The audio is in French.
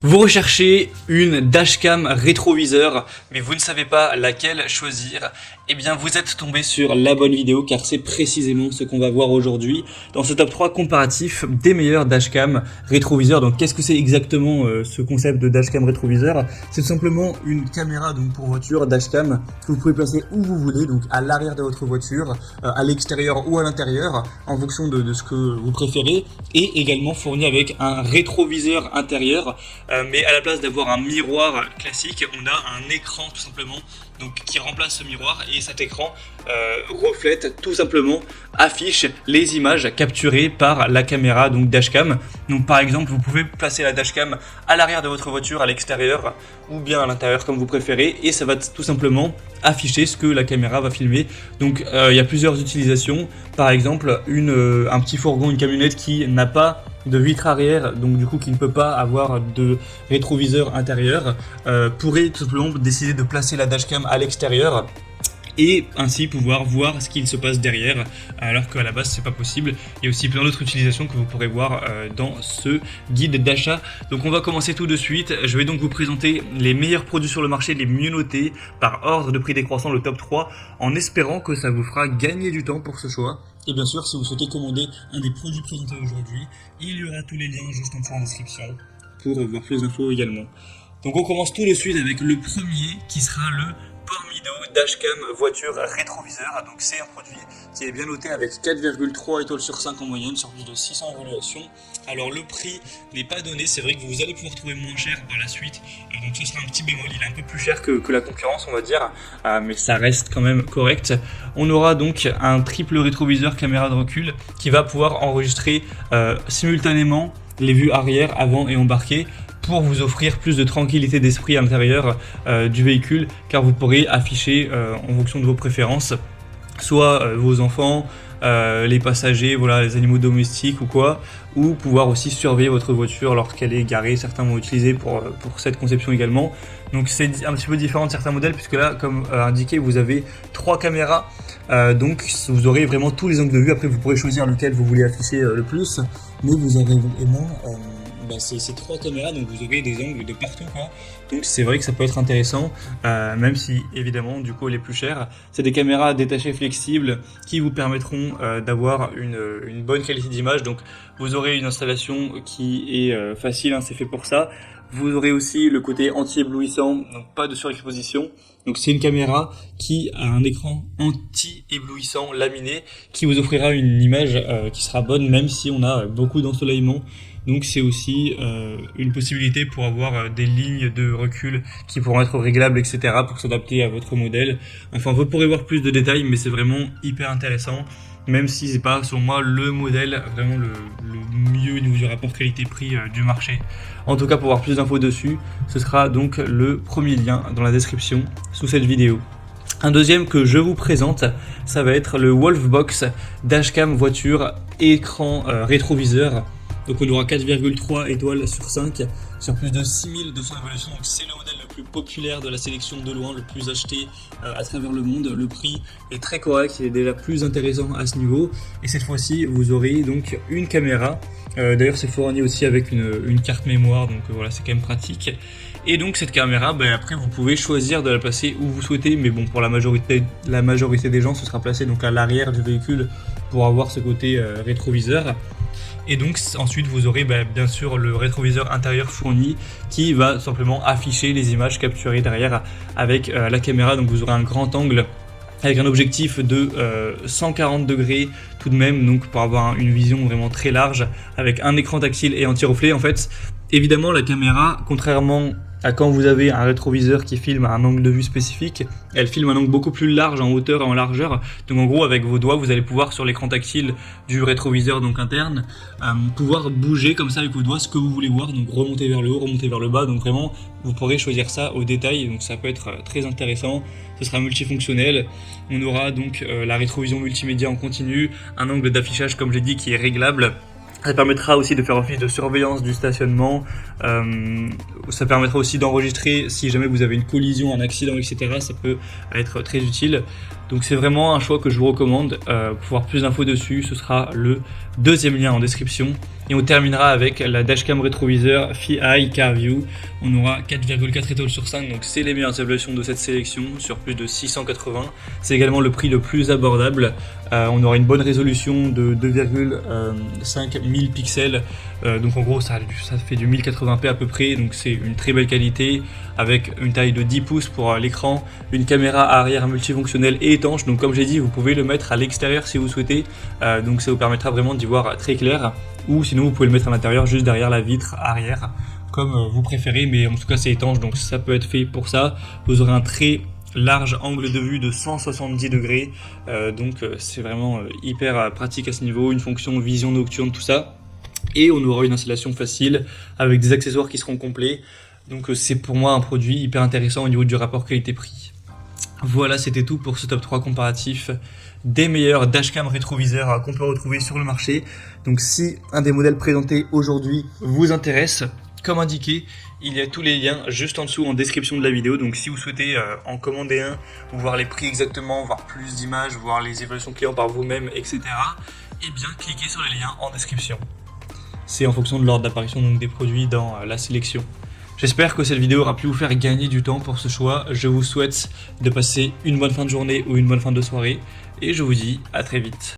Vous recherchez une dashcam rétroviseur, mais vous ne savez pas laquelle choisir. Eh bien, vous êtes tombé sur la bonne vidéo, car c'est précisément ce qu'on va voir aujourd'hui dans ce top 3 comparatif des meilleurs dashcam rétroviseurs. Donc, qu'est-ce que c'est exactement ce concept de dashcam rétroviseur? C'est tout simplement une caméra donc pour voiture dashcam que vous pouvez placer où vous voulez, donc à l'arrière de votre voiture, à l'extérieur ou à l'intérieur, en fonction de ce que vous préférez, et également fournie avec un rétroviseur intérieur. Mais à la place d'avoir un miroir classique, on a un écran tout simplement donc, qui remplace ce miroir, et cet écran reflète tout simplement, affiche les images capturées par la caméra donc dashcam. Donc par exemple, vous pouvez placer la dashcam à l'arrière de votre voiture, à l'extérieur ou bien à l'intérieur comme vous préférez, et ça va tout simplement afficher ce que la caméra va filmer. Donc il y a plusieurs utilisations. Par exemple, un petit fourgon, une camionnette qui n'a pas de vitre arrière, donc du coup qui ne peut pas avoir de rétroviseur intérieur, pourrait tout simplement décider de placer la dashcam à l'extérieur et ainsi pouvoir voir ce qu'il se passe derrière, alors qu'à la base c'est pas possible. Il y a aussi plein d'autres utilisations que vous pourrez voir dans ce guide d'achat. Donc on va commencer tout de suite. Je vais donc vous présenter les meilleurs produits sur le marché, les mieux notés par ordre de prix décroissant, le top 3, en espérant que ça vous fera gagner du temps pour ce choix. Et bien sûr, si vous souhaitez commander un des produits présentés aujourd'hui, il y aura tous les liens juste en dessous en description pour voir plus d'infos également. Donc on commence tout de suite avec le premier qui sera le Pormido Dashcam voiture rétroviseur. Donc c'est un produit qui est bien noté avec 4,3 étoiles sur 5 en moyenne sur plus de 600 évaluations. Alors le prix n'est pas donné, c'est vrai que vous allez pouvoir trouver moins cher par la suite, donc ce sera un petit bémol, il est un peu plus cher que la concurrence on va dire, mais ça reste quand même correct. On aura donc un triple rétroviseur caméra de recul qui va pouvoir enregistrer simultanément les vues arrière, avant et embarqué, pour vous offrir plus de tranquillité d'esprit à l'intérieur du véhicule, car vous pourrez afficher en fonction de vos préférences soit vos enfants, les passagers, voilà, les animaux domestiques ou quoi, ou pouvoir aussi surveiller votre voiture lorsqu'elle est garée. Certains vont utiliser pour cette conception également. Donc c'est un petit peu différent de certains modèles, puisque là, comme indiqué, vous avez 3 caméras, donc vous aurez vraiment tous les angles de vue. Après vous pourrez choisir lequel vous voulez afficher le plus, mais vous aurez vraiment ces 3 caméras, donc vous aurez des angles de partout quoi. Donc c'est vrai que ça peut être intéressant, même si évidemment du coup elle est plus chère. C'est des caméras détachées flexibles qui vous permettront d'avoir une bonne qualité d'image. Donc vous aurez une installation qui est facile, hein, c'est fait pour ça. Vous aurez aussi le côté anti-éblouissant, donc pas de surexposition. Donc c'est une caméra qui a un écran anti-éblouissant laminé qui vous offrira une image qui sera bonne même si on a beaucoup d'ensoleillement. Donc c'est aussi une possibilité pour avoir des lignes de recul qui pourront être réglables, etc. pour s'adapter à votre modèle. Enfin, vous pourrez voir plus de détails, mais c'est vraiment hyper intéressant. Même si c'est pas, selon moi, le modèle vraiment le mieux au niveau du rapport qualité-prix du marché. En tout cas, pour voir plus d'infos dessus, ce sera donc le premier lien dans la description sous cette vidéo. Un deuxième que je vous présente, ça va être le Wolfbox Dashcam voiture écran rétroviseur. Donc on aura 4,3 étoiles sur 5 sur plus de 6200 évaluations. Donc c'est le modèle le plus populaire de la sélection de loin, le plus acheté à travers le monde. Le prix est très correct, il est déjà plus intéressant à ce niveau. Et cette fois-ci, vous aurez donc une caméra. D'ailleurs, c'est fourni aussi avec une carte mémoire, donc voilà, c'est quand même pratique. Et donc cette caméra, après vous pouvez choisir de la placer où vous souhaitez, mais bon, pour la majorité des gens, ce sera placé donc à l'arrière du véhicule pour avoir ce côté rétroviseur. Et donc ensuite vous aurez bien sûr le rétroviseur intérieur fourni qui va simplement afficher les images capturées derrière avec la caméra. Donc vous aurez un grand angle avec un objectif de 140 degrés tout de même, donc pour avoir une vision vraiment très large avec un écran tactile et anti-reflet. En fait, évidemment la caméra, contrairement à quand vous avez un rétroviseur qui filme à un angle de vue spécifique, elle filme un angle beaucoup plus large en hauteur et en largeur. Donc en gros, avec vos doigts, vous allez pouvoir sur l'écran tactile du rétroviseur donc interne, pouvoir bouger comme ça avec vos doigts ce que vous voulez voir, donc remonter vers le haut, remonter vers le bas. Donc vraiment, vous pourrez choisir ça au détail, donc ça peut être très intéressant. Ce sera multifonctionnel. On aura donc la rétrovision multimédia en continu, un angle d'affichage comme j'ai dit qui est réglable. Ça permettra aussi de faire office de surveillance du stationnement, ça permettra aussi d'enregistrer si jamais vous avez une collision, un accident, etc. Ça peut être très utile. Donc c'est vraiment un choix que je vous recommande. Pour voir plus d'infos dessus, ce sera le deuxième lien en description. Et on terminera avec la dashcam rétroviseur FI CarView. On aura 4,4 étoiles sur 5, donc c'est les meilleures évaluations de cette sélection sur plus de 680. C'est également le prix le plus abordable. On aura une bonne résolution de 2,5 1000 pixels. Donc en gros ça fait du 1080p à peu près, donc c'est une très belle qualité avec une taille de 10 pouces pour l'écran, une caméra arrière multifonctionnelle et étanche. Donc comme j'ai dit, vous pouvez le mettre à l'extérieur si vous souhaitez, donc ça vous permettra vraiment d'y voir très clair, ou sinon vous pouvez le mettre à l'intérieur juste derrière la vitre arrière comme vous préférez, mais en tout cas c'est étanche donc ça peut être fait pour ça. Vous aurez un très large angle de vue de 170 degrés, donc c'est vraiment hyper pratique à ce niveau, une fonction vision nocturne, tout ça. Et on aura une installation facile avec des accessoires qui seront complets. Donc c'est pour moi un produit hyper intéressant au niveau du rapport qualité-prix. Voilà, c'était tout pour ce top 3 comparatif des meilleurs dashcam rétroviseurs qu'on peut retrouver sur le marché. Donc si un des modèles présentés aujourd'hui vous intéresse, comme indiqué, il y a tous les liens juste en dessous en description de la vidéo. Donc si vous souhaitez en commander un, ou voir les prix exactement, voir plus d'images, voir les évaluations clients par vous-même, etc. Eh bien cliquez sur les liens en description. C'est en fonction de l'ordre d'apparition des produits dans la sélection. J'espère que cette vidéo aura pu vous faire gagner du temps pour ce choix. Je vous souhaite de passer une bonne fin de journée ou une bonne fin de soirée. Et je vous dis à très vite.